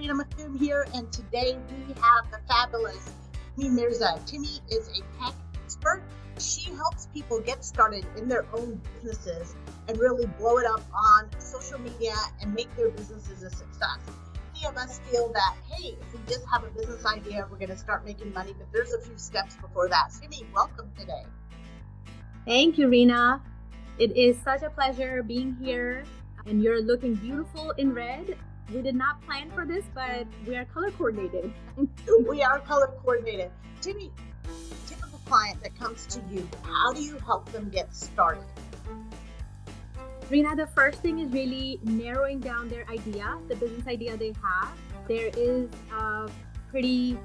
Rena Mathum here, and today we have the fabulous Timmy Mirza. Timmy is a tech expert. She helps people get started in their own businesses and really blow it up on social media and make their businesses a success. Many of us feel that, hey, if we just have a business idea, we're going to start making money, but there's a few steps before that. Timmy, welcome today. Thank you, Rena. It is such a pleasure being here, and you're looking beautiful in red. We did not plan for this, but we are color coordinated. We are color coordinated. Timmy, typical client that comes to you, how do you help them get started? Rena, the first thing is really narrowing down their idea, the business idea they have. There is a pretty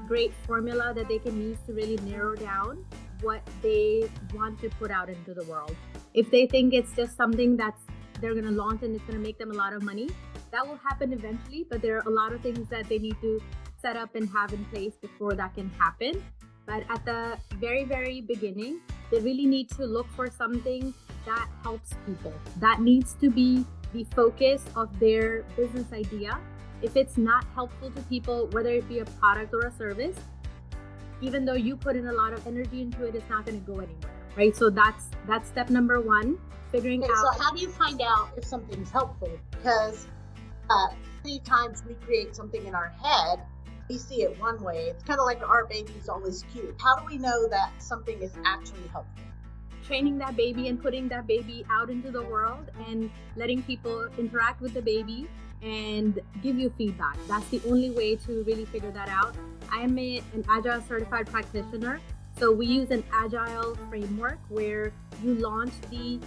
great formula that they can use to really narrow down what they want to put out into the world. If they think it's just something that's they're going to launch and it's going to make them a lot of money, that will happen eventually, but there are a lot of things that they need to set up and have in place before that can happen. But at the very, very beginning, they really need to look for something that helps people. That needs to be the focus of their business idea. If it's not helpful to people, whether it be a product or a service, even though you put in a lot of energy into it, it's not going to go anywhere, right? So that's step number one, figuring out. So how do you find out if something's helpful? Because many times we create something in our head, we see it one way. It's kind of like our baby's always cute. How do we know that something is actually helpful? Training that baby and putting that baby out into the world and letting people interact with the baby and give you feedback. That's the only way to really figure that out. I am an Agile certified practitioner. So we use an Agile framework where you launch the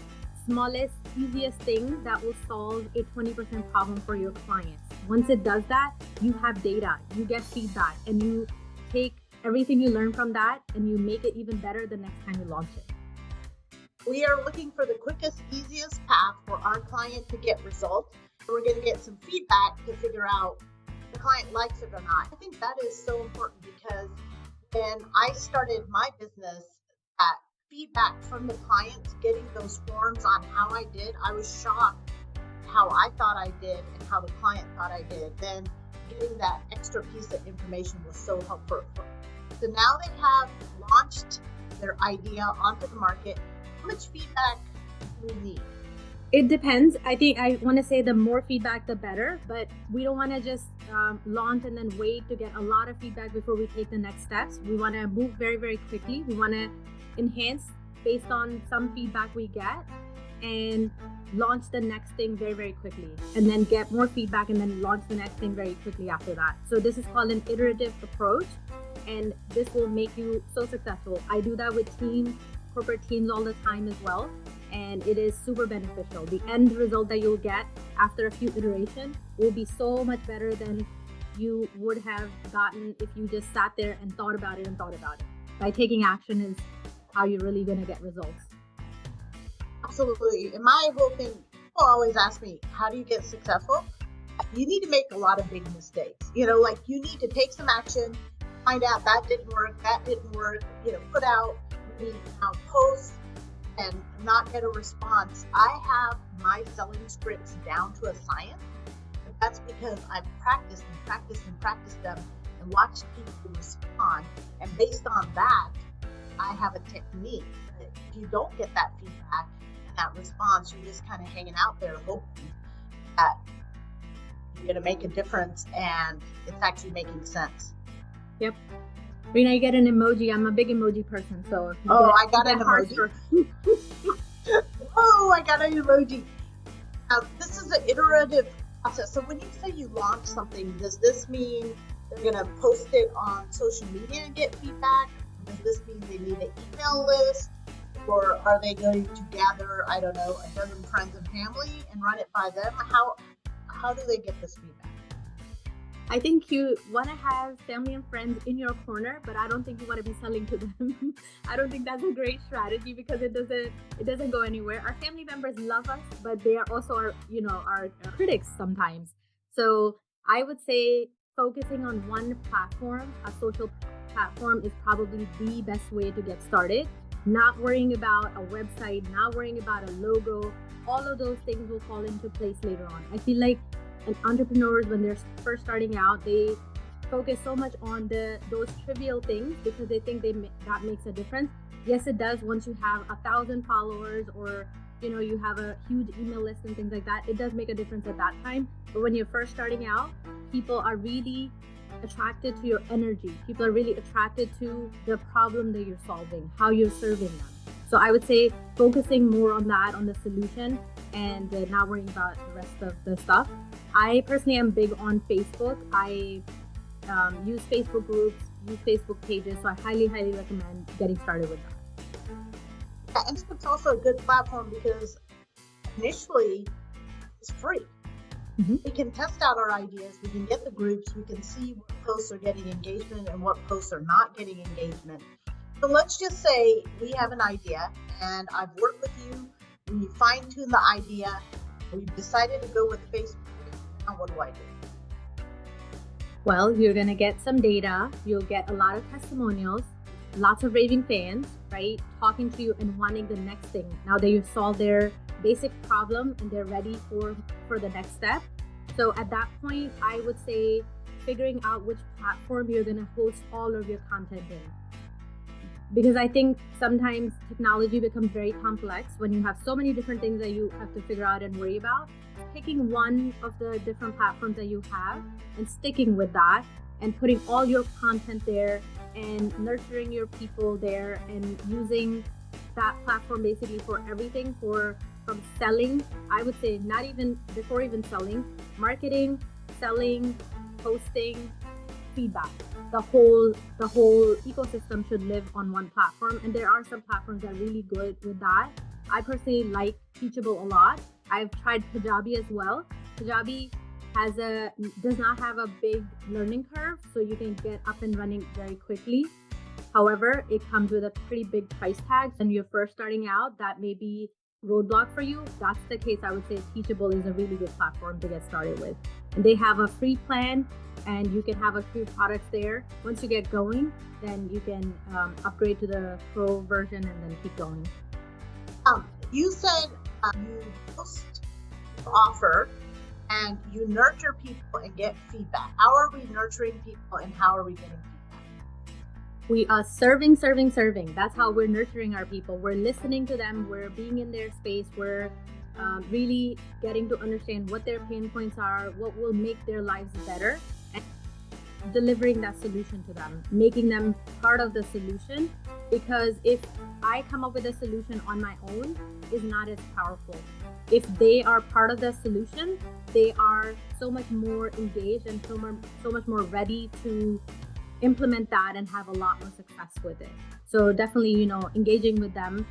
smallest, easiest thing that will solve a 20% problem for your clients. Once it does that, you have data, you get feedback, and you take everything you learn from that and you make it even better the next time you launch it. We are looking for the quickest, easiest path for our client to get results. We're going to get some feedback to figure out if the client likes it or not. I think that is so important because when I started my business, feedback from the clients, getting those forms on how I did, I was shocked how I thought I did and how the client thought I did. Then getting that extra piece of information was so helpful. So now they have launched their idea onto the market. How much feedback do we need? It depends. I think I want to say the more feedback, the better, but we don't want to just launch and then wait to get a lot of feedback before we take the next steps. We want to move very, very quickly. We want to enhance based on some feedback we get and launch the next thing very, very quickly, and then get more feedback and then launch the next thing very quickly after that. So this is called an iterative approach, and this will make you so successful. I do that with teams, corporate teams all the time as well, and it is super beneficial. The end result that you'll get after a few iterations will be so much better than you would have gotten if you just sat there and thought about it. By taking action is how you're really going to get results. Absolutely. And my whole thing, people always ask me, how do you get successful? You need to make a lot of big mistakes. Like you need to take some action, find out that didn't work, put out maybe posts and not get a response. I have my selling scripts down to a science. But that's because I've practiced them and watched people respond. And based on that, I have a technique. If you don't get that feedback and that response, you're just kind of hanging out there hoping that you're going to make a difference and it's actually making sense. Yep. Rena, you get an emoji. I'm a big emoji person, so. I got an emoji. I got an emoji. This is an iterative process. So when you say you launch something, does this mean they're going to post it on social media and get feedback? Does this mean they need an email list? Or are they going to gather, a dozen friends and family and run it by them? How do they get this feedback? I think you want to have family and friends in your corner, but I don't think you want to be selling to them. I don't think that's a great strategy because it doesn't go anywhere. Our family members love us, but they are also our critics sometimes. So I would say focusing on one platform, a social platform, is probably the best way to get started. Not worrying about a website, not worrying about a logo, all of those things will fall into place later on. I feel like And entrepreneurs, when they're first starting out, they focus so much on those trivial things because they think that makes a difference. Yes, it does. Once you have 1,000 followers, or you have a huge email list and things like that, it does make a difference at that time. But when you're first starting out, people are really attracted to your energy. People are really attracted to the problem that you're solving, how you're serving them. So I would say focusing more on that, on the solution, and not worrying about the rest of the stuff. I personally am big on Facebook. I use Facebook groups, use Facebook pages, so I highly recommend getting started with that. Yeah, and Facebook's also a good platform because initially it's free. Mm-hmm. We can test out our ideas, we can get the groups, we can see what posts are getting engagement and what posts are not getting engagement. So let's just say we have an idea and I've worked with you, we fine-tune the idea, we've decided to go with Facebook. Now what do I do? Well, you're going to get some data, you'll get a lot of testimonials, lots of raving fans, right? Talking to you and wanting the next thing. Now that you've solved their basic problem and they're ready for the next step. So at that point, I would say figuring out which platform you're going to host all of your content in. Because I think sometimes technology becomes very complex when you have so many different things that you have to figure out and worry about. Picking one of the different platforms that you have and sticking with that and putting all your content there and nurturing your people there and using that platform basically for everything, from selling, I would say not even before even selling, marketing, selling, posting, feedback. The whole ecosystem should live on one platform, and there are some platforms that are really good with that. I personally like Teachable a lot. I've tried Kajabi as well. Kajabi does not have a big learning curve, so you can get up and running very quickly. However, it comes with a pretty big price tag, and you're first starting out, that may be roadblock for you. If that's the case, I would say Teachable is a really good platform to get started with. And they have a free plan, and you can have a few products there. Once you get going, then you can upgrade to the pro version and then keep going. You said you post your offer and you nurture people and get feedback. How are we nurturing people and how are we getting feedback? We are serving. That's how we're nurturing our people. We're listening to them. We're being in their space. We're really getting to understand what their pain points are, what will make their lives better, and delivering that solution to them, making them part of the solution. Because if I come up with a solution on my own, is not as powerful. If they are part of the solution, they are so much more engaged and so much more ready to implement that and have a lot more success with it. So definitely, engaging with them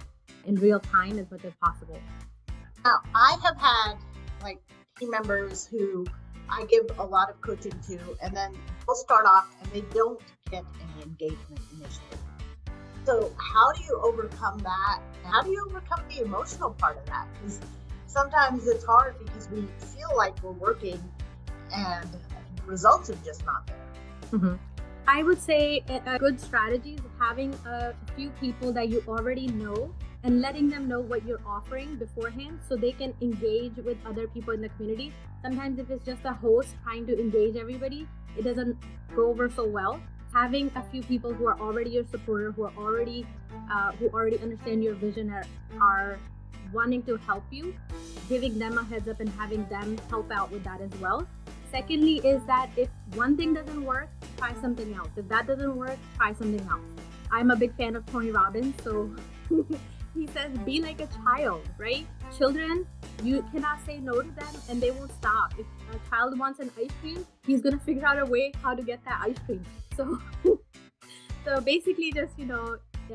in real time as much as possible. Now, I have had team members who I give a lot of coaching to, and then they'll start off and they don't get any engagement initially. So how do you overcome that? How do you overcome the emotional part of that? Because sometimes it's hard because we feel like we're working and the results are just not there. Mm-hmm. I would say a good strategy is having a few people that you already know and letting them know what you're offering beforehand so they can engage with other people in the community. Sometimes if it's just a host trying to engage everybody, it doesn't go over so well. Having a few people who are already your supporter, who already understand your vision, are wanting to help you, giving them a heads up and having them help out with that as well. Secondly is that if one thing doesn't work, try something else. If that doesn't work, try something else. I'm a big fan of Tony Robbins, so he says, be like a child, right? Children, you cannot say no to them and they won't stop. If a child wants an ice cream, he's going to figure out a way how to get that ice cream. So basically just,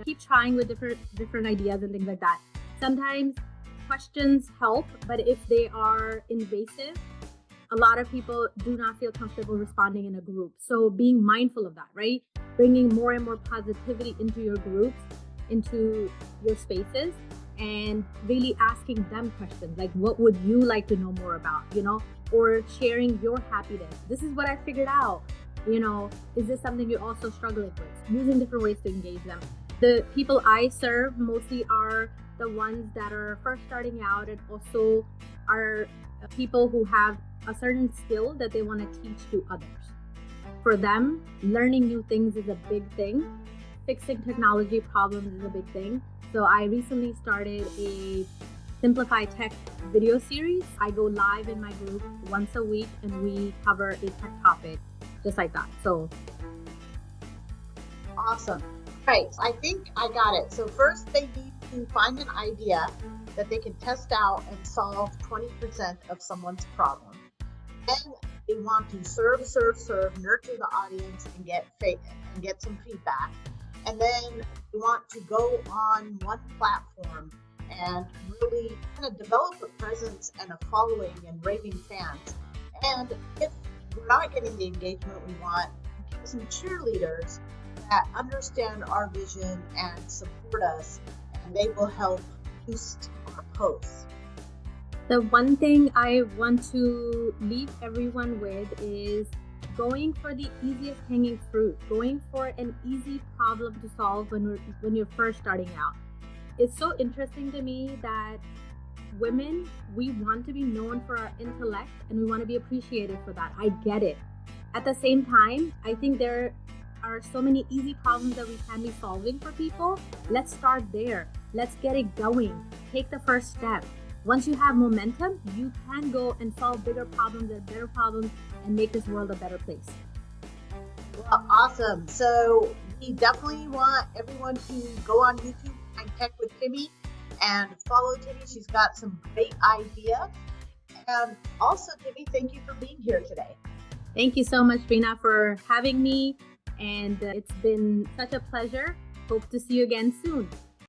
keep trying with different ideas and things like that. Sometimes questions help, but if they are invasive, a lot of people do not feel comfortable responding in a group. So being mindful of that, right? Bringing more and more positivity into your groups, into your spaces, and really asking them questions like, what would you like to know more about, or sharing your happiness. This is what I figured out. Is this something you're also struggling with? Using different ways to engage them. The people I serve mostly are the ones that are first starting out and also are people who have a certain skill that they want to teach to others. For them, learning new things is a big thing. Fixing technology problems is a big thing. So I recently started a Simplify Tech video series. I go live in my group once a week and we cover a tech topic just like that. So awesome. Right, I think I got it. So first they need to find an idea that they can test out and solve 20% of someone's problem. Then they want to serve, nurture the audience and get some feedback. And then they want to go on one platform and really kind of develop a presence and a following and raving fans. And if we're not getting the engagement we want, get some cheerleaders that understand our vision and support us, and they will help boost our posts. the one thing I want to leave everyone with is going for the easiest hanging fruit, going for an easy problem to solve when you're first starting out. It's so interesting to me that women, we want to be known for our intellect and we want to be appreciated for that. I get it. At the same time, I think there are so many easy problems that we can be solving for people. Let's start there. Let's get it going. Take the first step. Once you have momentum, you can go and solve bigger problems and better problems and make this world a better place. Well, awesome. So we definitely want everyone to go on YouTube and Tech with Timmy and follow Timmy. She's got some great ideas. And also, Timmy, thank you for being here today. Thank you so much, Rina, for having me. And it's been such a pleasure. Hope to see you again soon.